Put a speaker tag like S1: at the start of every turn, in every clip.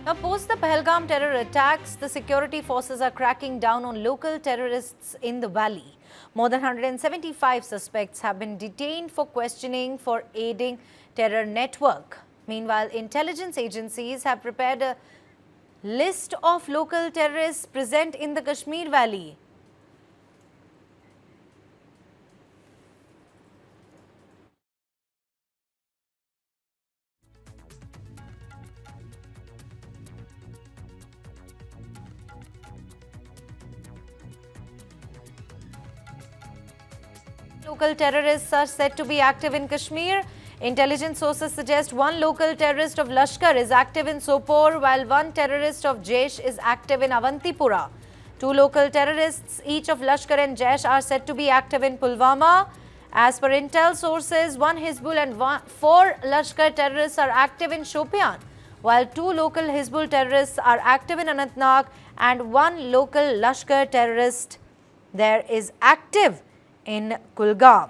S1: Now, post the Pahalgam terror attacks, the security forces are cracking down on local terrorists in the valley. More than 175 suspects have been detained for questioning for aiding terror network. Meanwhile, intelligence agencies have prepared a list of local terrorists present in the Kashmir valley. Local terrorists are said to be active in Kashmir. Intelligence sources suggest one local terrorist of Lashkar is active in Sopore, while one terrorist of Jaish is active in Avantipura. Two local terrorists, each of Lashkar and Jaish, are said to be active in Pulwama. As per intel sources, one Hizbul and four Lashkar terrorists are active in Shopian, while two local Hizbul terrorists are active in Anantnag, and one local Lashkar terrorist there is active in Kulgam.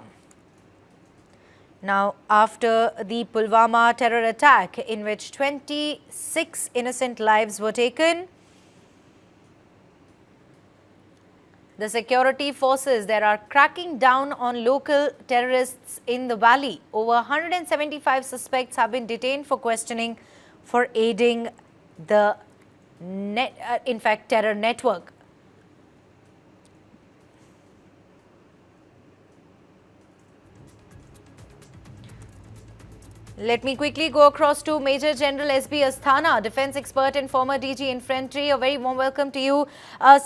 S1: Now, after the Pulwama terror attack, in which 26 innocent lives were taken, the security forces there are cracking down on local terrorists in the valley. Over 175 suspects have been detained for questioning for aiding the terror network. Let me quickly go across to Major General S.B. Asthana, defense expert and former DG Infantry. A very warm welcome to you.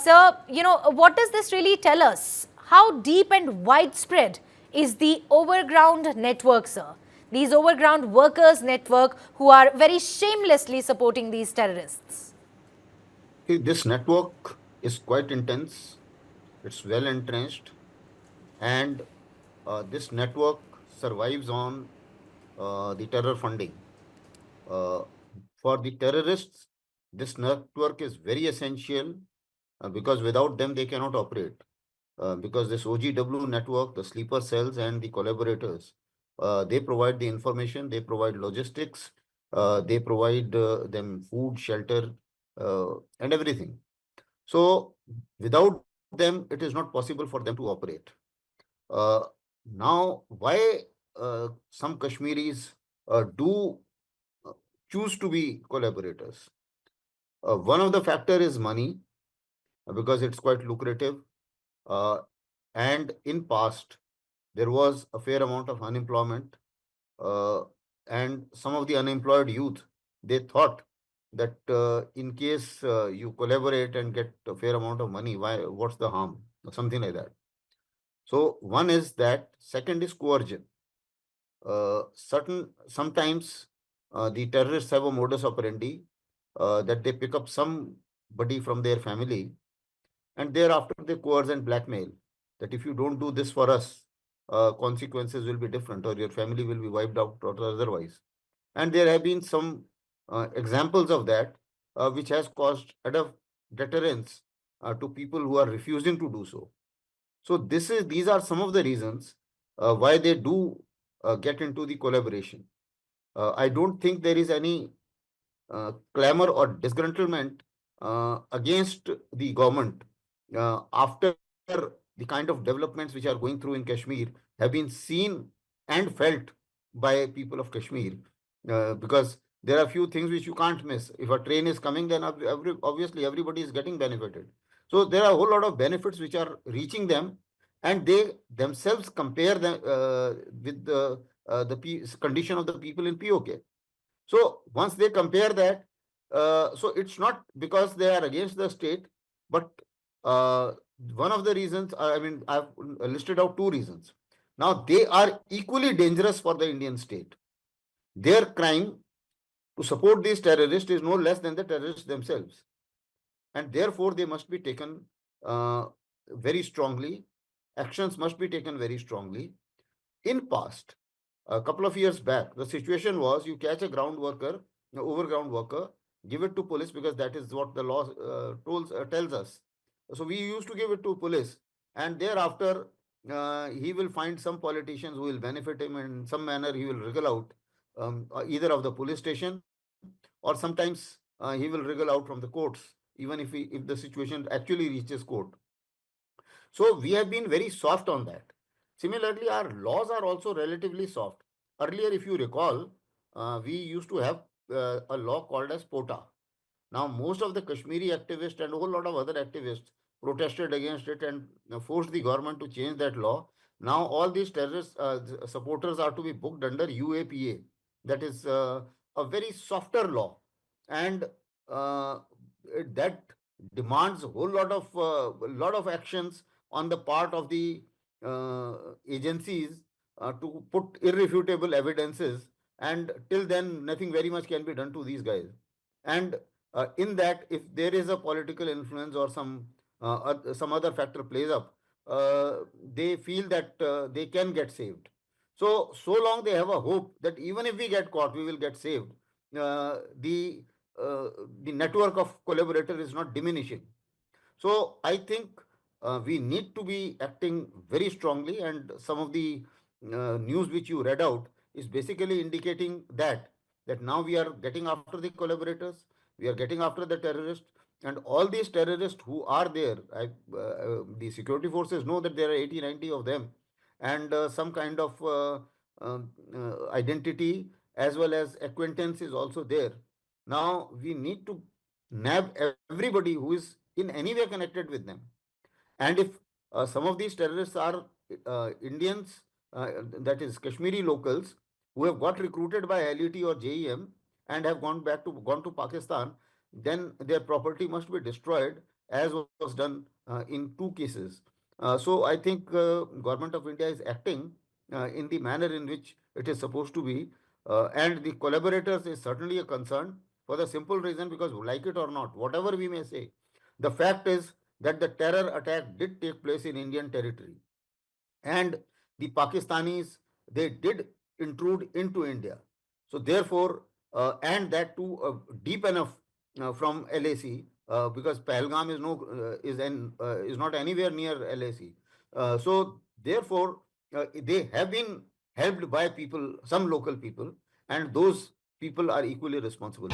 S1: Sir, what does this really tell us? How deep and widespread is the overground network, sir? These overground workers network who are very shamelessly supporting these terrorists.
S2: This network is quite intense. It's well entrenched. And this network survives on the terror funding. For the terrorists, this network is very essential because without them, they cannot operate. Because this OGW network, the sleeper cells and the collaborators, they provide the information, they provide logistics, they provide them food, shelter, and everything. So without them, it is not possible for them to operate. Now, why some Kashmiris do choose to be collaborators? One of the factor is money, because it's quite lucrative. And in past, there was a fair amount of unemployment. And some of the unemployed youth, they thought that in case you collaborate and get a fair amount of money, what's the harm? Something like that. So one is that. Second is coercion. Sometimes the terrorists have a modus operandi that they pick up somebody from their family, and thereafter they coerce and blackmail that if you don't do this for us, consequences will be different, or your family will be wiped out or otherwise. And there have been some examples of that, which has caused a lot of deterrence to people who are refusing to do so. So these are some of the reasons why they do get into the collaboration. I don't think there is any clamor or disgruntlement against the government after the kind of developments which are going through in Kashmir have been seen and felt by people of Kashmir, because there are few things which you can't miss. If a train is coming, then obviously everybody is getting benefited. So there are a whole lot of benefits which are reaching them, and they themselves compare them with the condition of the people in POK. So once they compare that, so it's not because they are against the state, but one of the reasons, I've listed out two reasons. Now, they are equally dangerous for the Indian state. Their crime to support these terrorists is no less than the terrorists themselves. And therefore, they must be taken very strongly. Actions must be taken very strongly. In past, a couple of years back, the situation was you catch a ground worker, an overground worker, give it to police because that is what the law tells us. So we used to give it to police, and thereafter he will find some politicians who will benefit him, and in some manner he will wriggle out either of the police station, or sometimes he will wriggle out from the courts, even if the situation actually reaches court. So we have been very soft on that. Similarly, our laws are also relatively soft. Earlier, if you recall, we used to have a law called as POTA. Now, most of the Kashmiri activists and a whole lot of other activists protested against it and forced the government to change that law. Now, all these terrorist supporters are to be booked under UAPA. That is a very softer law. And that demands a whole lot of actions on the part of the agencies to put irrefutable evidences, and till then nothing very much can be done to these guys. And in that, if there is a political influence or some other factor plays up, they feel that they can get saved. So long they have a hope that even if we get caught, we will get saved. Uh, the the network of collaborator is not diminishing. So I think we need to be acting very strongly, and some of the news which you read out is basically indicating that now we are getting after the collaborators, we are getting after the terrorists, and all these terrorists who are there. The security forces know that there are 80, 90 of them, and some kind of identity as well as acquaintance is also there. Now we need to nab everybody who is in any way connected with them. And if some of these terrorists are Indians, that is Kashmiri locals, who have got recruited by LET or JEM and have gone to Pakistan, then their property must be destroyed, as was done in two cases. So I think government of India is acting in the manner in which it is supposed to be, and the collaborators is certainly a concern for the simple reason because, like it or not, whatever we may say, the fact is that the terror attack did take place in Indian territory, and the Pakistanis, they did intrude into India. So therefore, and that too deep enough from LAC, because Pahalgam is not anywhere near LAC. So therefore, they have been helped by people, some local people, and those people are equally responsible.